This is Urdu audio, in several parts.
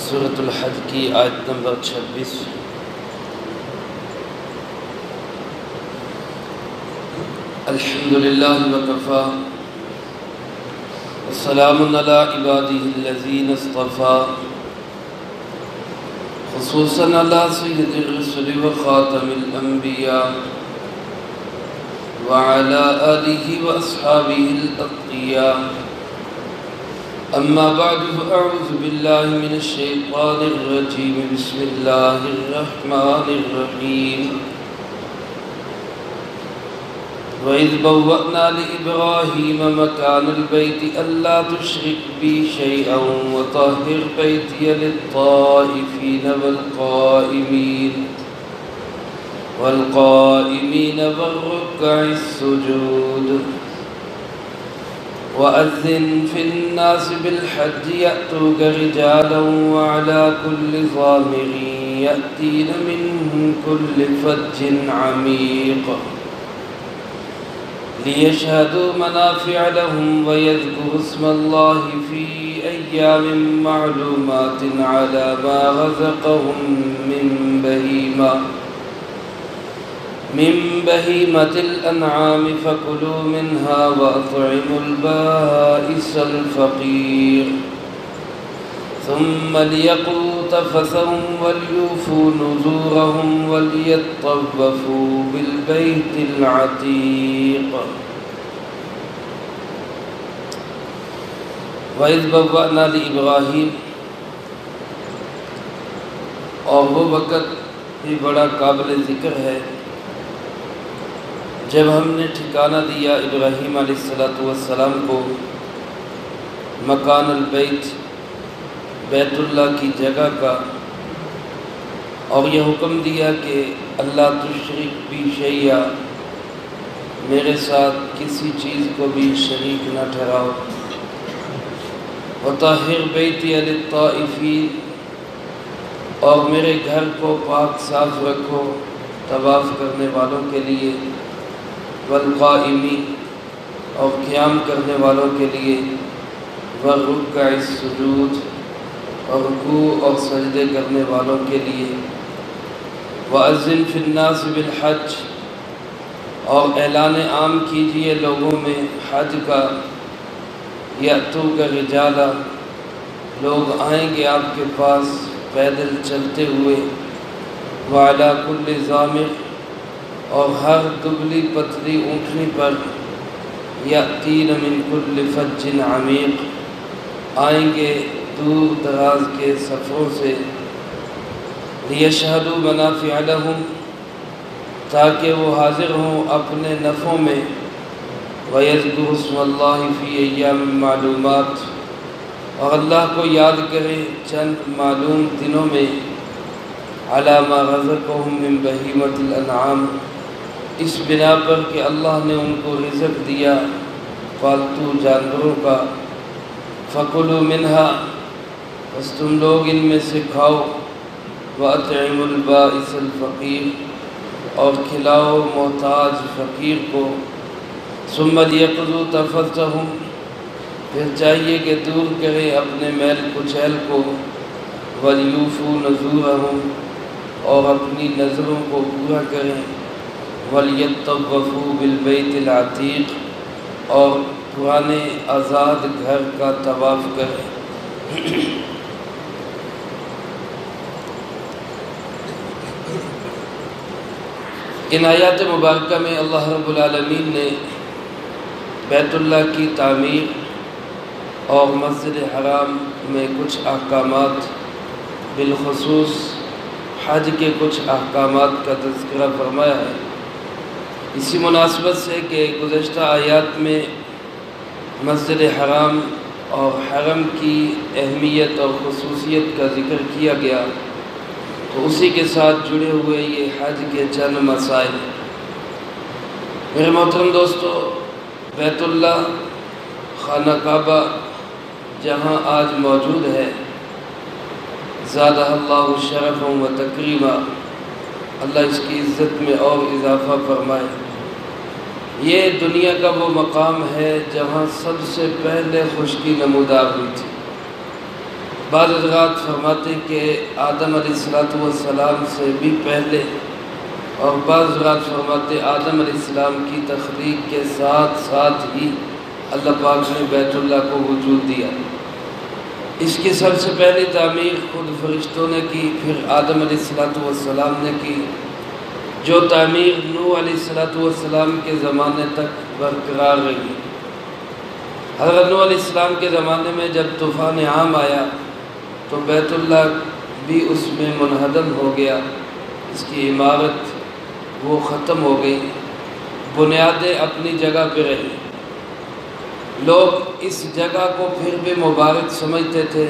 سورۃ الحج کی آیت نمبر 26۔ الحمدللہ وکفی وسلام علی عبادہ الذین اصطفی، خصوصاً علی سید الرسل وخاتم الانبیاء وعلی آلہ واصحابہ الاتقیاء۔ اما بعد فاعوذ باللہ من الشیطان الرجیم، بسم اللہ الرحمن الرحیم۔ وَإِذْ بَوَّأْنَا لِإِبْرَاهِيمَ مَكَانَ الْبَيْتِ أَلَّا تُشْرِكْ بِي شَيْئًا وَطَهِّرْ بَيْتِيَ لِلطَّائِفِينَ وَالْقَائِمِينَ وَالرُّكَّعِ السُّجُودِ۔ وَأَذِّنْ فِي النَّاسِ بِالْحَجِّ يَأْتُوكَ رِجَالًا وَعَلَى كُلِّ ضَامِرٍ يَأْتِينَ مِنْ كُلِّ فَجٍّ عَمِيقٍ لِيَشْهَدُوا مَنَافِعَ لَهُمْ وَيَذْكُرُوا اسْمَ اللَّهِ فِي أَيَّامٍ مَّعْلُومَاتٍ عَلَى مَا رَزَقَهُم مِّن بَهِيمَةِ الْأَنْعَامِ فَكُلُوا مِنْهَا وَأَطْعِمُوا الْبَائِسَ الْفَقِيرَ ثُمَّ لِيَقْضُوا تَفَثَهُمْ وَلْيُوفُوا نُذُورَهُمْ وَلْيَطَّوَّفُوا بِالْبَيْتِ الْعَتِيقِ۔ وَإِذْ بَوَّأْنَا لِإِبْرَاهِيمَ، اور وہ وقت بھی بڑا قابل ذکر ہے جب ہم نے ٹھکانہ دیا ابراہیم علیہ السلام کو مکان البیت، بیت اللہ کی جگہ کا، اور یہ حکم دیا کہ اللہ تشرک بھی شیئا، میرے ساتھ کسی چیز کو بھی شریک نہ ٹھہراؤ، وطہر بیتی للطائفین، اور میرے گھر کو پاک صاف رکھو طواف کرنے والوں کے لیے، والقائمین، اور قیام کرنے والوں کے لیے، والرکع السجود، اور رکوع اور سجدے کرنے والوں کے لیے، وَأَذِّنْ فِي النَّاسِ بِالْحَجِّ، اور اعلان عام کیجئے لوگوں میں حج کا، یأتوک رجالا، لوگ آئیں گے آپ کے پاس پیدل چلتے ہوئے، وعلی کل ضامر، اور ہر دبلی پتلی اونٹنی پر، یأتین من کل فج عمیق، آئیں گے دور دراز کے سفروں سے، لیشہدوا منافع لہم، تاکہ وہ حاضر ہوں اپنے نفعوں میں، ویذکروا اسم اللہ فی ایام معلومات، اور اللہ کو یاد کرے چند معلوم دنوں میں، علی ما رزقہم من بہیمۃ الانعام، اس بنا پر کہ اللہ نے ان کو رزق دیا پالتو جانوروں کا، فَكُلُوا مِنْهَا، بس تم لوگ ان میں سے کھاؤ، وَأَطْعِمُوا الْبَائِسَ الْفَقِيرَ، اور کھلاؤ محتاج فقیر کو، ثُمَّ لِيَقْضُوا تَفَثَّهُمْ، پھر چاہیے کہ دور کرے اپنے میل کچیل کو، وَلْيُوفُوا نُذُورَهُمْ، اور اپنی نظروں کو پورا کریں، وَلْيَطَّوَّفُوا بِالْبَيْتِ الْعَتِيقِ، اور پرانے آزاد گھر کا طواف کریں۔ ان آیات مبارکہ میں اللہ رب العالمین نے بیت اللہ کی تعمیر اور مسجد حرام میں کچھ احکامات، بالخصوص حج کے کچھ احکامات کا تذکرہ فرمایا ہے۔ اسی مناسبت سے کہ گزشتہ آیات میں مسجد حرام اور حرم کی اہمیت اور خصوصیت کا ذکر کیا گیا، تو اسی کے ساتھ جڑے ہوئے یہ حج کے چند مسائل۔ میرے محترم دوستو، بیت اللہ، خانہ کعبہ جہاں آج موجود ہے، زادہ اللہ شرفا و تکریما، اللہ اس کی عزت میں اور اضافہ فرمائے۔ یہ دنیا کا وہ مقام ہے جہاں سب سے پہلے خشکی نمودار ہوئی تھی۔ بعض حضرات فرماتے ہیں کہ آدم علیہ السلام سے بھی پہلے، اور بعض حضرات فرماتے ہیں آدم علیہ السلام کی تخلیق کے ساتھ ساتھ ہی اللہ پاک نے بیت اللہ کو وجود دیا۔ اس کی سب سے پہلی تعمیر خود فرشتوں نے کی، پھر آدم علیہ السلام نے کی، جو تعمیر نوح علیہ السلام کے زمانے تک برقرار رہی۔ حضرت نوح علیہ السلام کے زمانے میں جب طوفان عام آیا تو بیت اللہ بھی اس میں منہدم ہو گیا، اس کی عمارت وہ ختم ہو گئی، بنیادیں اپنی جگہ پہ رہیں۔ لوگ اس جگہ کو پھر بھی مبارک سمجھتے تھے،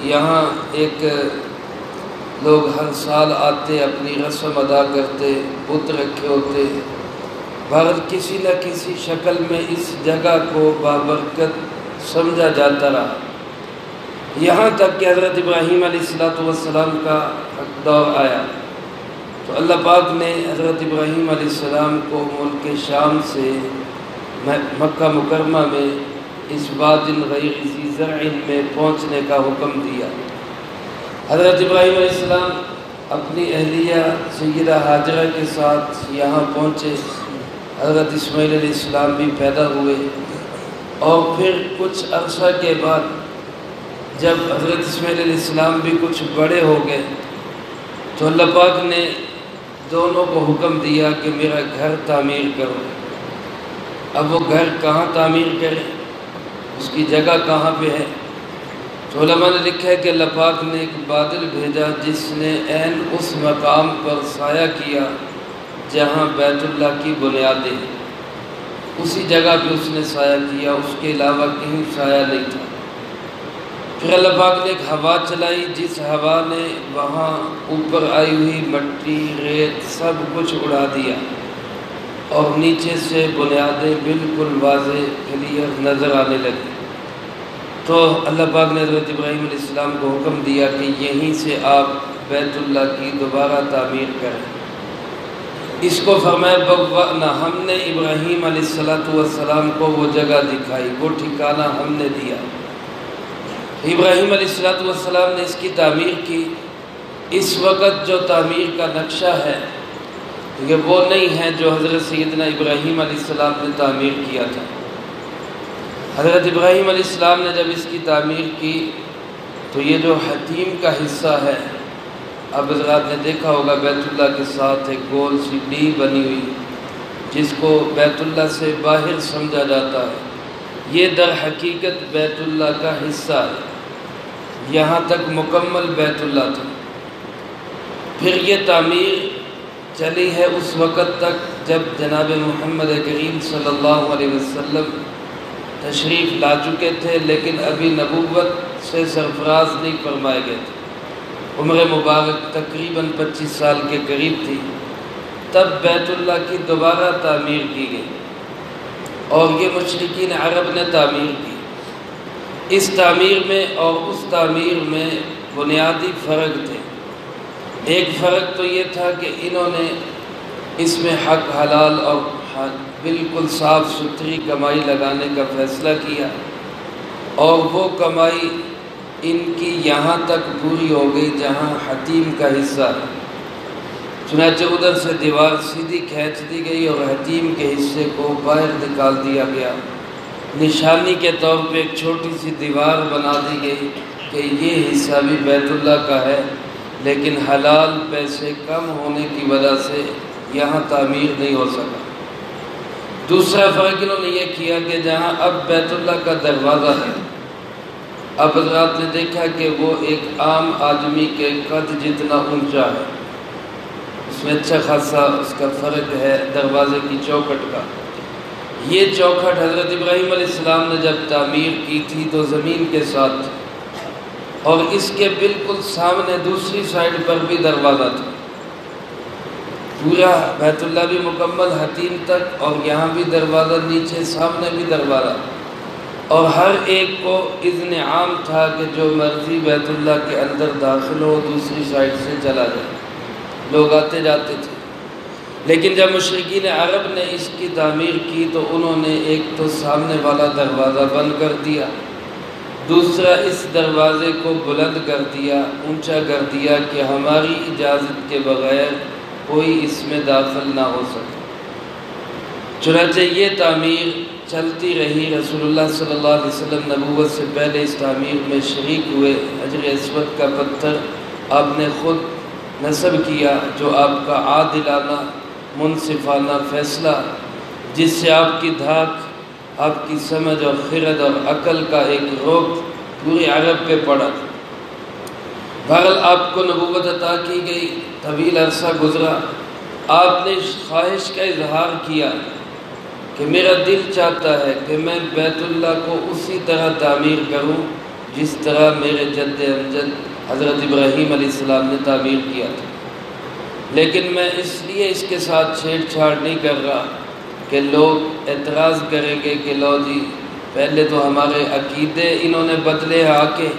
یہاں ایک لوگ ہر سال آتے، اپنی رسم ادا کرتے، بت رکھے ہوتے، بھارت کسی نہ کسی شکل میں اس جگہ کو بابرکت سمجھا جاتا رہا، یہاں تک کہ حضرت ابراہیم علیہ السلام کا دور آیا تو اللہ پاک نے حضرت ابراہیم علیہ السلام کو ملک شام سے مکہ مکرمہ میں اس واد غیر ذی زرع میں پہنچنے کا حکم دیا۔ حضرت ابراہیم علیہ السلام اپنی اہلیہ سیدہ ہاجرہ کے ساتھ یہاں پہنچے، حضرت اسماعیل علیہ السلام بھی پیدا ہوئے، اور پھر کچھ عرصہ کے بعد جب حضرت اسماعیل علیہ السلام بھی کچھ بڑے ہو گئے تو اللہ پاک نے دونوں کو حکم دیا کہ میرا گھر تعمیر کرو۔ اب وہ گھر کہاں تعمیر کرے، اس کی جگہ کہاں پہ ہے؟ تو علماء نے لکھا ہے کہ اللہ پاک نے ایک بادل بھیجا جس نے عین اس مقام پر سایہ کیا جہاں بیت اللہ کی بنیادیں ہیں، اسی جگہ پہ اس نے سایہ کیا، اس کے علاوہ کہیں سایہ نہیں تھا۔ پھر اللہ پاک نے ایک ہوا چلائی جس ہوا نے وہاں اوپر آئی ہوئی مٹی، ریت سب کچھ اڑا دیا، اور نیچے سے بنیادیں بالکل واضح کلیئر نظر آنے لگی۔ تو اللہ پاک نے حضرت ابراہیم علیہ السلام کو حکم دیا کہ یہیں سے آپ بیت اللہ کی دوبارہ تعمیر کریں۔ اس کو فرمایا بوّأنا، ہم نے ابراہیم علیہ السلام کو وہ جگہ دکھائی، وہ ٹھکانہ ہم نے دیا۔ ابراہیم علیہ السلام نے اس کی تعمیر کی۔ اس وقت جو تعمیر کا نقشہ ہے یہ وہ نہیں ہے جو حضرت سیدنا ابراہیم علیہ السلام نے تعمیر کیا تھا۔ حضرت ابراہیم علیہ السلام نے جب اس کی تعمیر کی تو یہ جو حتیم کا حصہ ہے، اب حضرات نے دیکھا ہوگا بیت اللہ کے ساتھ ایک گول سی ڈی بنی ہوئی جس کو بیت اللہ سے باہر سمجھا جاتا ہے، یہ در حقیقت بیت اللہ کا حصہ ہے، یہاں تک مکمل بیت اللہ تھا۔ پھر یہ تعمیر چلی ہے اس وقت تک جب جناب محمد کریم صلی اللہ علیہ وسلم تشریف لا چکے تھے، لیکن ابھی نبوت سے سرفراز نہیں فرمائے گئے تھے، عمر مبارک تقریباً 25 سال کے قریب تھی، تب بیت اللہ کی دوبارہ تعمیر کی گئی، اور یہ مشرکین عرب نے تعمیر کی۔ اس تعمیر میں اور اس تعمیر میں بنیادی فرق تھے۔ ایک فرق تو یہ تھا کہ انہوں نے اس میں حق حلال اور بالکل صاف ستھری کمائی لگانے کا فیصلہ کیا، اور وہ کمائی ان کی یہاں تک پوری ہو گئی جہاں حتیم کا حصہ ہے، چنانچہ ادھر سے دیوار سیدھی کھینچ دی گئی اور حتیم کے حصے کو باہر نکال دیا گیا، نشانی کے طور پہ ایک چھوٹی سی دیوار بنا دی گئی کہ یہ حصہ بھی بیت اللہ کا ہے، لیکن حلال پیسے کم ہونے کی وجہ سے یہاں تعمیر نہیں ہو سکا۔ دوسرا فرق انہوں نے یہ کیا کہ جہاں اب بیت اللہ کا دروازہ ہے، اب حضرات نے دیکھا کہ وہ ایک عام آدمی کے قد جتنا اونچا ہے، اس میں اچھا خاصا اس کا فرق ہے دروازے کی چوکھٹ کا۔ یہ چوکھٹ حضرت ابراہیم علیہ السلام نے جب تعمیر کی تھی تو زمین کے ساتھ تھی، اور اس کے بالکل سامنے دوسری سائیڈ پر بھی دروازہ تھا، پورا بیت اللہ بھی مکمل حتیم تک، اور یہاں بھی دروازہ، نیچے سامنے بھی دروازہ، اور ہر ایک کو اذن عام تھا کہ جو مرضی بیت اللہ کے اندر داخل ہو دوسری سائیڈ سے چلا جائے، لوگ آتے جاتے تھے۔ لیکن جب مشرکین عرب نے اس کی تعمیر کی تو انہوں نے ایک تو سامنے والا دروازہ بند کر دیا، دوسرا اس دروازے کو بلند کر دیا، اونچا کر دیا کہ ہماری اجازت کے بغیر کوئی اس میں داخل نہ ہو سکے۔ چنانچہ یہ تعمیر چلتی رہی۔ رسول اللہ صلی اللہ علیہ وسلم نبوت سے پہلے اس تعمیر میں شریک ہوئے۔ حجر اسود کا پتھر آپ نے خود نصب کیا، جو آپ کا عادلانہ منصفانہ فیصلہ، جس سے آپ کی دھاک، آپ کی سمجھ اور خرد اور عقل کا ایک روب پورے عرب پہ پڑا تھا۔ بہرحال آپ کو نبوت عطا کی گئی، طویل عرصہ گزرا، آپ نے اس خواہش کا اظہار کیا کہ میرا دل چاہتا ہے کہ میں بیت اللہ کو اسی طرح تعمیر کروں جس طرح میرے جد امجد حضرت ابراہیم علیہ السلام نے تعمیر کیا تھا، لیکن میں اس لیے اس کے ساتھ چھیڑ چھاڑ نہیں کر رہا کہ لوگ اعتراض کریں گے کہ لو جی پہلے تو ہمارے عقیدے انہوں نے بدلے آ کے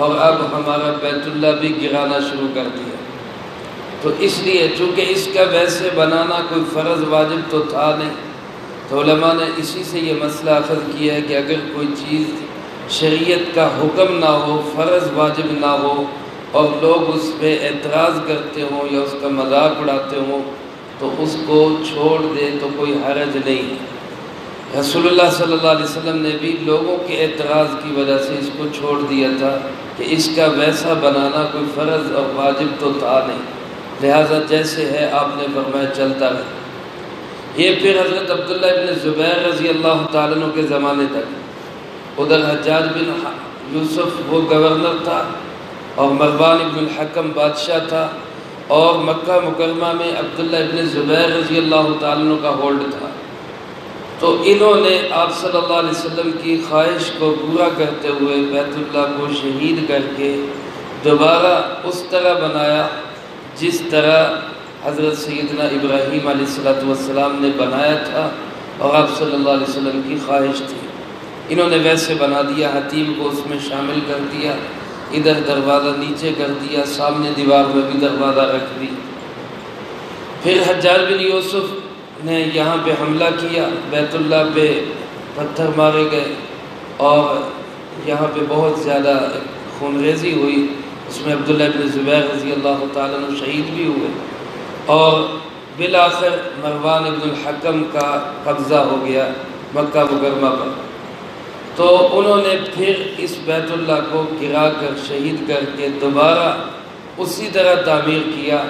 اور اب ہمارا بیت اللہ بھی گرانا شروع کر دیا۔ تو اس لیے چونکہ اس کا ویسے بنانا کوئی فرض واجب تو تھا نہیں، تو علماء نے اسی سے یہ مسئلہ اخذ کیا ہے کہ اگر کوئی چیز شریعت کا حکم نہ ہو، فرض واجب نہ ہو، اور لوگ اس پہ اعتراض کرتے ہوں یا اس کا مذاق اڑاتے ہوں تو اس کو چھوڑ دے تو کوئی حرج نہیں ہے۔ رسول اللہ صلی اللہ علیہ وسلم نے بھی لوگوں کے اعتراض کی وجہ سے اس کو چھوڑ دیا تھا کہ اس کا ویسا بنانا کوئی فرض اور واجب تو تھا نہیں، لہٰذا جیسے ہے آپ نے فرمایا چلتا رہے۔ یہ پھر حضرت عبداللہ ابن زبیر رضی اللہ تعالیٰ عنہ کے زمانے تک، ادھر حجاج بن یوسف وہ گورنر تھا اور مروان ابن الحکم بادشاہ تھا، اور مکہ مکرمہ میں عبداللہ ابن زبیر رضی اللہ تعالیٰ عنہ کا ہولڈ تھا۔ تو انہوں نے آپ صلی اللہ علیہ وسلم کی خواہش کو پورا کرتے ہوئے بیت اللہ کو شہید کر کے دوبارہ اس طرح بنایا جس طرح حضرت سیدنا ابراہیم علیہ السلام نے بنایا تھا اور آپ صلی اللہ علیہ وسلم کی خواہش تھی۔ انہوں نے ویسے بنا دیا، حتیم کو اس میں شامل کر دیا، ادھر دروازہ نیچے کر دیا، سامنے دیوار میں بھی دروازہ رکھ دی۔ پھر حجاج بن یوسف نے یہاں پہ حملہ کیا، بیت اللہ پہ پتھر مارے گئے اور یہاں پہ بہت زیادہ خونریزی ہوئی، اس میں عبداللہ ابن زبیر رضی اللہ تعالیٰ عنہ شہید بھی ہوئے، اور بالآخر مروان ابن الحکم کا قبضہ ہو گیا مکہ مکرمہ پر۔ تو انہوں نے پھر اس بیت اللہ کو گرا کر شہید کر کے دوبارہ اسی طرح تعمیر کیا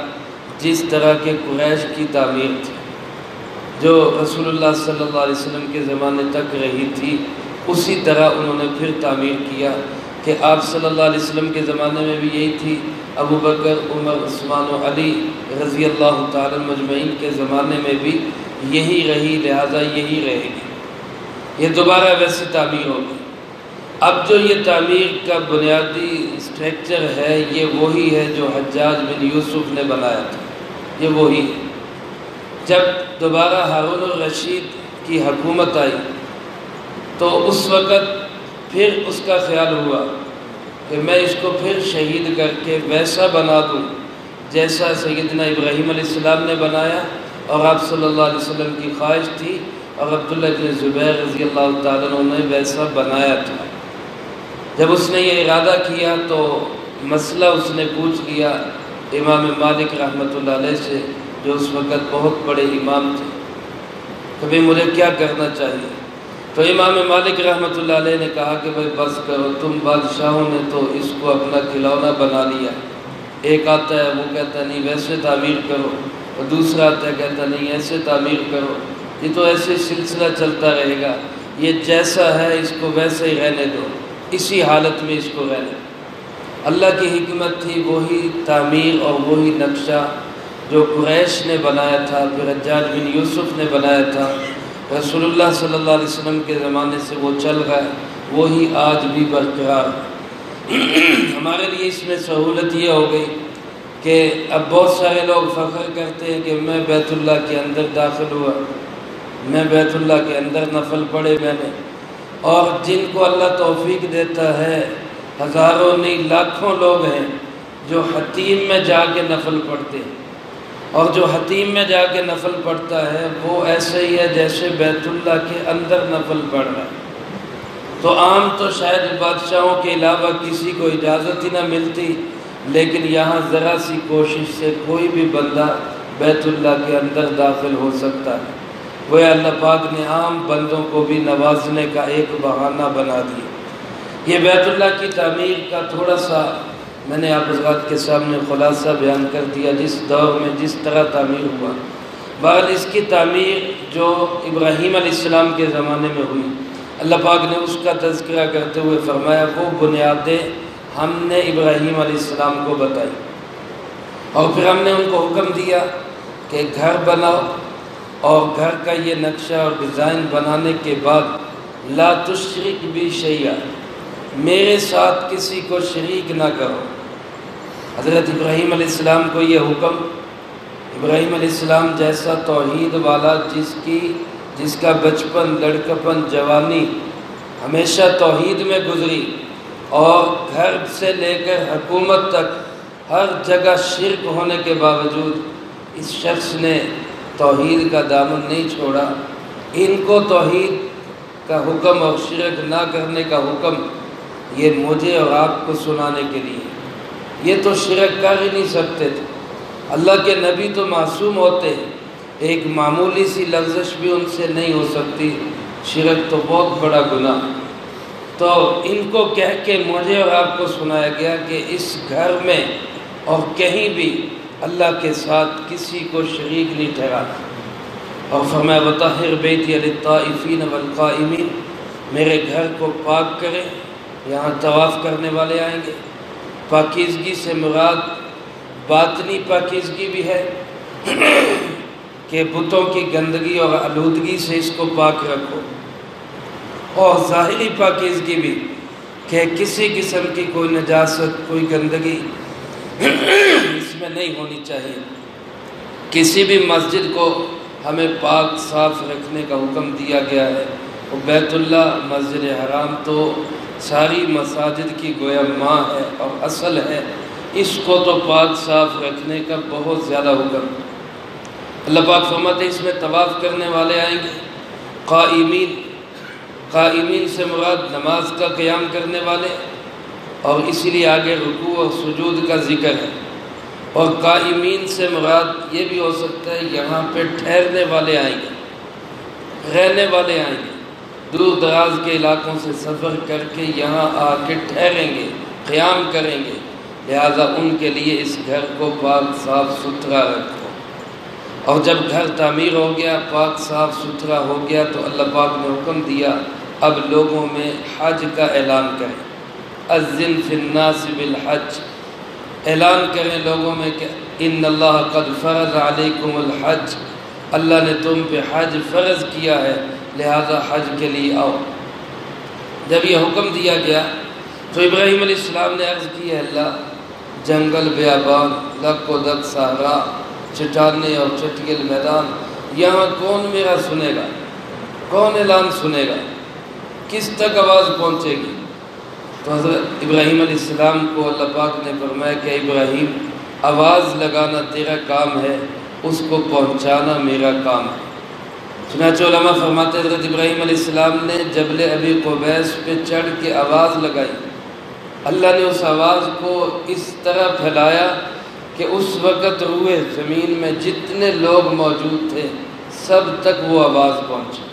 جس طرح کے قریش کی تعمیر تھی، جو رسول اللہ صلی اللہ علیہ وسلم کے زمانے تک رہی تھی، اسی طرح انہوں نے پھر تعمیر کیا کہ آپ صلی اللہ علیہ وسلم کے زمانے میں بھی یہی تھی، ابو بکر، عمر، عثمان و علی رضی اللہ تعالی مجمعین کے زمانے میں بھی یہی رہی، لہذا یہی رہے گی۔ یہ دوبارہ ویسی تعمیر ہوگی۔ اب جو یہ تعمیر کا بنیادی اسٹرکچر ہے یہ وہی ہے جو حجاج بن یوسف نے بنایا تھا، یہ وہی ہے۔ جب دوبارہ ہارون الرشید کی حکومت آئی تو اس وقت پھر اس کا خیال ہوا کہ میں اس کو پھر شہید کر کے ویسا بنا دوں جیسا سیدنا ابراہیم علیہ السلام نے بنایا اور آپ صلی اللہ علیہ وسلم کی خواہش تھی، اور عبداللہ بن زبیر رضی اللہ تعالیٰ عنہ نے ویسا بنایا تھا۔ جب اس نے یہ ارادہ کیا تو مسئلہ اس نے پوچھ لیا امام مالک رحمۃ اللہ علیہ سے، جو اس وقت بہت بڑے امام تھے، کہ بھئی مجھے کیا کرنا چاہیے؟ تو امام مالک رحمۃ اللہ علیہ نے کہا کہ بھئی بس کرو، تم بادشاہوں نے تو اس کو اپنا کھلونا بنا لیا، ایک آتا ہے وہ کہتا ہے نہیں ویسے تعمیر کرو، اور دوسرا آتا ہے کہتا نہیں ایسے تعمیر کرو، یہ تو ایسے سلسلہ چلتا رہے گا، یہ جیسا ہے اس کو ویسے ہی رہنے دو، اسی حالت میں اس کو رہنے دو۔ اللہ کی حکمت تھی وہی تعمیر اور وہی نقشہ جو قریش نے بنایا تھا، پھر حجاج بن یوسف نے بنایا تھا، رسول اللہ صلی اللہ علیہ وسلم کے زمانے سے وہ چل رہا ہے، وہی آج بھی برقرار ہے۔ ہمارے لیے اس میں سہولت یہ ہو گئی کہ اب بہت سارے لوگ فخر کرتے ہیں کہ میں بیت اللہ کے اندر داخل ہوا، میں بیت اللہ کے اندر نفل پڑھے میں نے، اور جن کو اللہ توفیق دیتا ہے ہزاروں نہیں لاکھوں لوگ ہیں جو حتیم میں جا کے نفل پڑھتے ہیں، اور جو حتیم میں جا کے نفل پڑھتا ہے وہ ایسے ہی ہے جیسے بیت اللہ کے اندر نفل پڑھ رہا ہے۔ تو عام تو شاید بادشاہوں کے علاوہ کسی کو اجازت ہی نہ ملتی، لیکن یہاں ذرا سی کوشش سے کوئی بھی بندہ بیت اللہ کے اندر داخل ہو سکتا ہے۔ وہ اللہ پاک نے عام بندوں کو بھی نوازنے کا ایک بہانہ بنا دیا۔ یہ بیت اللہ کی تعمیر کا تھوڑا سا میں نے آپ حضرات کے سامنے خلاصہ بیان کر دیا، جس دور میں جس طرح تعمیر ہوا۔ بہرحال اس کی تعمیر جو ابراہیم علیہ السلام کے زمانے میں ہوئی، اللہ پاک نے اس کا تذکرہ کرتے ہوئے فرمایا وہ بنیادیں ہم نے ابراہیم علیہ السلام کو بتائی، اور پھر ہم نے ان کو حکم دیا کہ گھر بناؤ، اور گھر کا یہ نقشہ اور ڈیزائن بنانے کے بعد لا تشرک بی شیئا، میرے ساتھ کسی کو شریک نہ کرو۔ حضرت ابراہیم علیہ السلام کو یہ حکم، ابراہیم علیہ السلام جیسا توحید والا، جس کا بچپن، لڑکپن، جوانی ہمیشہ توحید میں گزری، اور گھر سے لے کر حکومت تک ہر جگہ شرک ہونے کے باوجود اس شخص نے توحید کا دامن نہیں چھوڑا۔ ان کو توحید کا حکم اور شرک نہ کرنے کا حکم یہ مجھے اور آپ کو سنانے کے لیے، یہ تو شرک کر ہی نہیں سکتے تھے۔ اللہ کے نبی تو معصوم ہوتے ہیں، ایک معمولی سی لغزش بھی ان سے نہیں ہو سکتی، شرک تو بہت بڑا گناہ۔ تو ان کو کہہ کے مجھے اور آپ کو سنایا گیا کہ اس گھر میں اور کہیں بھی اللہ کے ساتھ کسی کو شریک نہیں ٹھہرانا، اور فرمایا وطہر بیتی للطائفین والقائمین، میرے گھر کو پاک کریں، یہاں طواف کرنے والے آئیں گے۔ پاکیزگی سے مراد باطنی پاکیزگی بھی ہے کہ بتوں کی گندگی اور آلودگی سے اس کو پاک رکھو، اور ظاہری پاکیزگی بھی کہ کسی قسم کی کوئی نجاست، کوئی گندگی اس میں نہیں ہونی چاہیے۔ کسی بھی مسجد کو ہمیں پاک صاف رکھنے کا حکم دیا گیا ہے، اور بیت اللہ مسجد حرام تو ساری مساجد کی گویا ماں ہے اور اصل ہے، اس کو تو پاک صاف رکھنے کا بہت زیادہ حکم۔ اللہ پاک فرماتے اس میں طواف کرنے والے آئیں گے، قائمین، قائمین سے مراد نماز کا قیام کرنے والے، اور اسی لیے آگے رکوع اور سجود کا ذکر ہے۔ اور قائمین سے مراد یہ بھی ہو سکتا ہے یہاں پہ ٹھہرنے والے آئیں گے، رہنے والے آئیں گے، دور دراز کے علاقوں سے سفر کر کے یہاں آ کے ٹھہریں گے، قیام کریں گے، لہٰذا ان کے لیے اس گھر کو پاک صاف ستھرا رکھو۔ اور جب گھر تعمیر ہو گیا، پاک صاف ستھرا ہو گیا، تو اللہ پاک نے حکم دیا اب لوگوں میں حج کا اعلان کریں، اذن فی الناس بالحج، اعلان کریں لوگوں میں کہ ان اللہ قد فرض علیکم الحج، اللہ نے تم پہ حج فرض کیا ہے، لہذا حج کے لیے آؤ۔ جب یہ حکم دیا گیا تو ابراہیم علیہ السلام نے عرض کی ہے اللہ، جنگل بیابان، لک و دک صحرا، چٹانیں اور چٹگل میدان، یہاں کون میرا سنے گا، کون اعلان سنے گا، کس تک آواز پہنچے گی؟ تو حضرت ابراہیم علیہ السلام کو اللہ پاک نے فرمایا کہ ابراہیم آواز لگانا تیرا کام ہے، اس کو پہنچانا میرا کام ہے۔ چنانچہ علماء فرماتے ہیں حضرت ابراہیم علیہ السلام نے جبل ابی قبیس پہ چڑھ کے آواز لگائی، اللہ نے اس آواز کو اس طرح پھیلایا کہ اس وقت روئے زمین میں جتنے لوگ موجود تھے سب تک وہ آواز پہنچی۔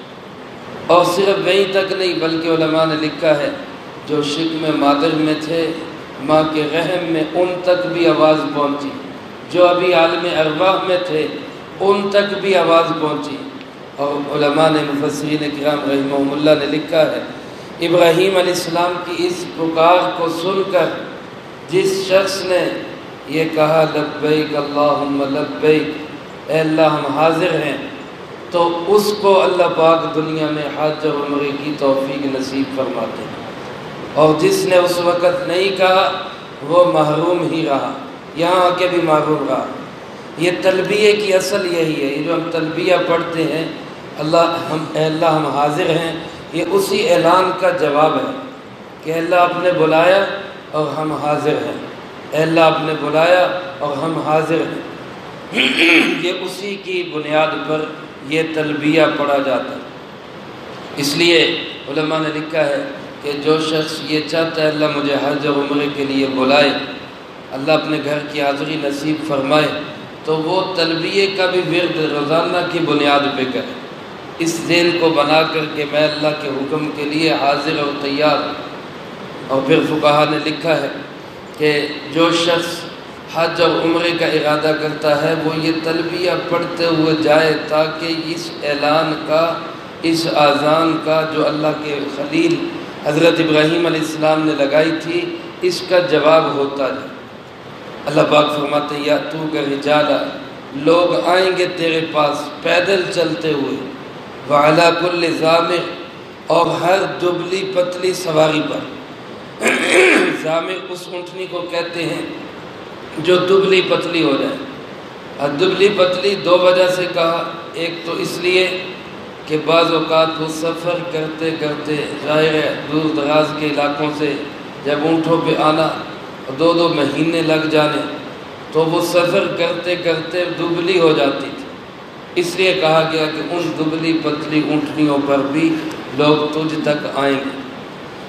اور صرف وہیں تک نہیں بلکہ علماء نے لکھا ہے جو شکم مادر میں تھے، ماں کے رحم میں، ان تک بھی آواز پہنچی، جو ابھی عالم ارواح میں تھے ان تک بھی آواز پہنچی۔ اور علماء نے، مفسرین کرام رحمہم اللہ نے لکھا ہے ابراہیم علیہ السلام کی اس پکار کو سن کر جس شخص نے یہ کہا لبیک اللہم لبیک، اے اللہ ہم حاضر ہیں، تو اس کو اللہ پاک دنیا میں حج اور عمرے کی توفیق نصیب فرماتے ہیں، اور جس نے اس وقت نہیں کہا وہ محروم ہی رہا، یہاں آ کے بھی محروم رہا۔ یہ تلبیہ کی اصل یہی ہے، یہ جو ہم تلبیہ پڑھتے ہیں اے اللہ ہم حاضر ہیں، یہ اسی اعلان کا جواب ہے کہ اللہ آپ نے بلایا اور ہم حاضر ہیں، اے اللہ آپ نے بلایا اور ہم حاضر ہیں۔ یہ اسی کی بنیاد پر یہ تلبیہ پڑھا جاتا ہے۔ اس لیے علماء نے لکھا ہے کہ جو شخص یہ چاہتا ہے اللہ مجھے حج اور عمرے کے لیے بلائے، اللہ اپنے گھر کی حاضری نصیب فرمائے، تو وہ تلبیے کا بھی ورد روزانہ کی بنیاد پہ کرے، اس ذہن کو بنا کر کہ میں اللہ کے حکم کے لیے حاضر اور تیار۔ اور پھر فقہا نے لکھا ہے کہ جو شخص حج اور عمرے کا ارادہ کرتا ہے وہ یہ تلبیہ پڑھتے ہوئے جائے تاکہ اس اعلان کا، اس آذان کا جو اللہ کے خلیل حضرت ابراہیم علیہ السلام نے لگائی تھی، اس کا جواب ہوتا جائے۔ اللہ پاک فرماتے ہیں یاتوک رجالا، لوگ آئیں گے تیرے پاس پیدل چلتے ہوئے، وعلی کل ضامر، اور ہر دبلی پتلی سواری پر۔ ضامر اس اونٹنی کو کہتے ہیں جو دبلی پتلی ہو جائے۔ اور دبلی پتلی دو وجہ سے کہا، ایک تو اس لیے کہ بعض اوقات وہ سفر کرتے کرتے ظاہر ہے دور دراز کے علاقوں سے جب اونٹوں پہ آنا دو دو مہینے لگ جانے تو وہ سفر کرتے کرتے دبلی ہو جاتی تھی، اس لیے کہا گیا کہ ان دبلی پتلی اونٹنیوں پر بھی لوگ تجھ تک آئیں گے۔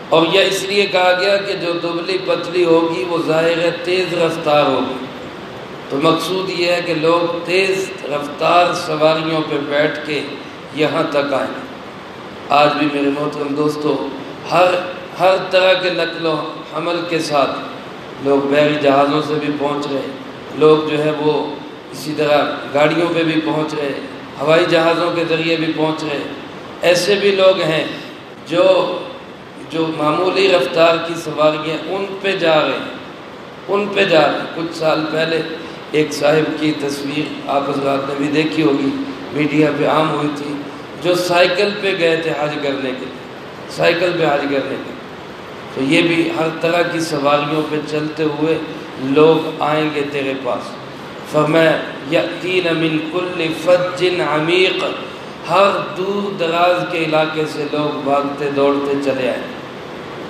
اور یہ اس لیے کہا گیا کہ جو دبلی پتلی ہوگی وہ ظاہر ہے تیز رفتار ہوگی، تو مقصود یہ ہے کہ لوگ تیز رفتار سواریوں پہ بیٹھ کے یہاں تک آئیں گے۔ آج بھی میرے محترم دوستو ہر طرح کے نقل و حمل کے ساتھ لوگ بحری جہازوں سے بھی پہنچ رہے، لوگ جو ہے وہ اسی طرح گاڑیوں پہ بھی پہنچ رہے، ہوائی جہازوں کے ذریعے بھی پہنچ رہے۔ ایسے بھی لوگ ہیں جو معمولی رفتار کی سواریاں ان پہ جا رہے ہیں۔ کچھ سال پہلے ایک صاحب کی تصویر آپ حضرات نے بھی دیکھی ہوگی، میڈیا پہ عام ہوئی تھی، جو سائیکل پہ گئے تھے حج کرنے کے، سائیکل پہ حج کرنے کے۔ تو یہ بھی ہر طرح کی سواریوں پہ چلتے ہوئے لوگ آئیں گے تیرے پاس۔ فرمایا یأتین من کل فج عمیق، ہر دور دراز کے علاقے سے لوگ بھاگتے دوڑتے چلے آئیں۔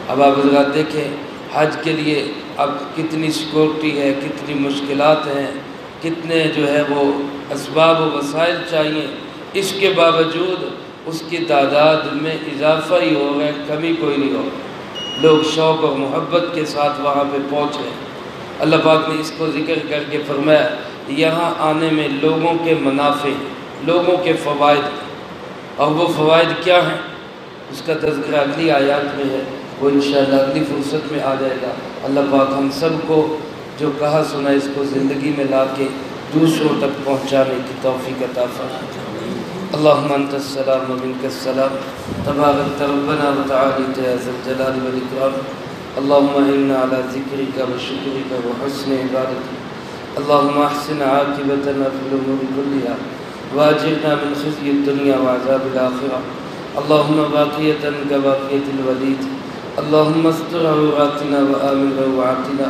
اب آپ حضرات دیکھیں حج کے لیے اب کتنی سیکورٹی ہے، کتنی مشکلات ہیں، کتنے جو ہے وہ اسباب و وسائل چاہیے، اس کے باوجود اس کی تعداد میں اضافہ ہی ہو رہا ہے، کمی کوئی نہیں ہو رہا۔ لوگ شوق اور محبت کے ساتھ وہاں پہ پہنچ رہے ہیں۔ اللہ پاک نے اس کو ذکر کر کے فرمایا یہاں آنے میں لوگوں کے منافع، لوگوں کے فوائد، اور وہ فوائد کیا ہیں اس کا تذکرہ اگلی آیات میں ہے، وہ انشاءاللہ اگلی فرصت میں آ جائے گا۔ اللہ پاک ہم سب کو جو کہا سنا اس کو زندگی میں لا کے دوسروں تک پہنچانے کی توفیق عطا فرمائے۔ اللہم انت السلام و منک السلام، تبارک ربنا و تعالیت یا ذا الجلال والاکرام۔ اللہم اعنا علی ذکرک و شکرک و حسن عبادتک، اللہم احسن عاقبتنا فی الامور کلہا واجرنا من خزی الدنیا وعذاب الآخرہ، اللہم باقیتا کباقیت الولید، اللہم استر عوراتنا وآمن روعاتنا،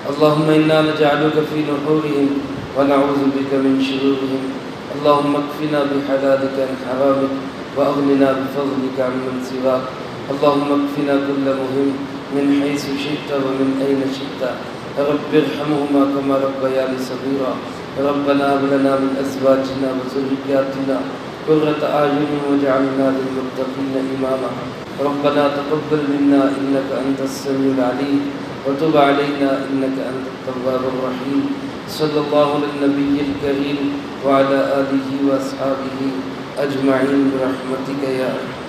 اللہم انا نجعلک فی نحورہم ونعوذ بک من شرورہم، اللہم اکفنا بحلالک عن حرامک واغننا بفضلک عن من سواک، اللہم اکفنا کل مہم من حیث شئت ومن این شئت، رب ارحمہما کما ربیانی صغیرا، ربنا هب لنا من ازواجنا وذرياتنا قرة اعین واجعلنا للمتقین اماما، ربنا تقبل منا انك انت السميع العليم وتب علينا انك انت التواب الرحيم، صلی اللہ علی النبی الکریم وعلی آلہ واصحابہ اجمعین برحمتک یا ارحم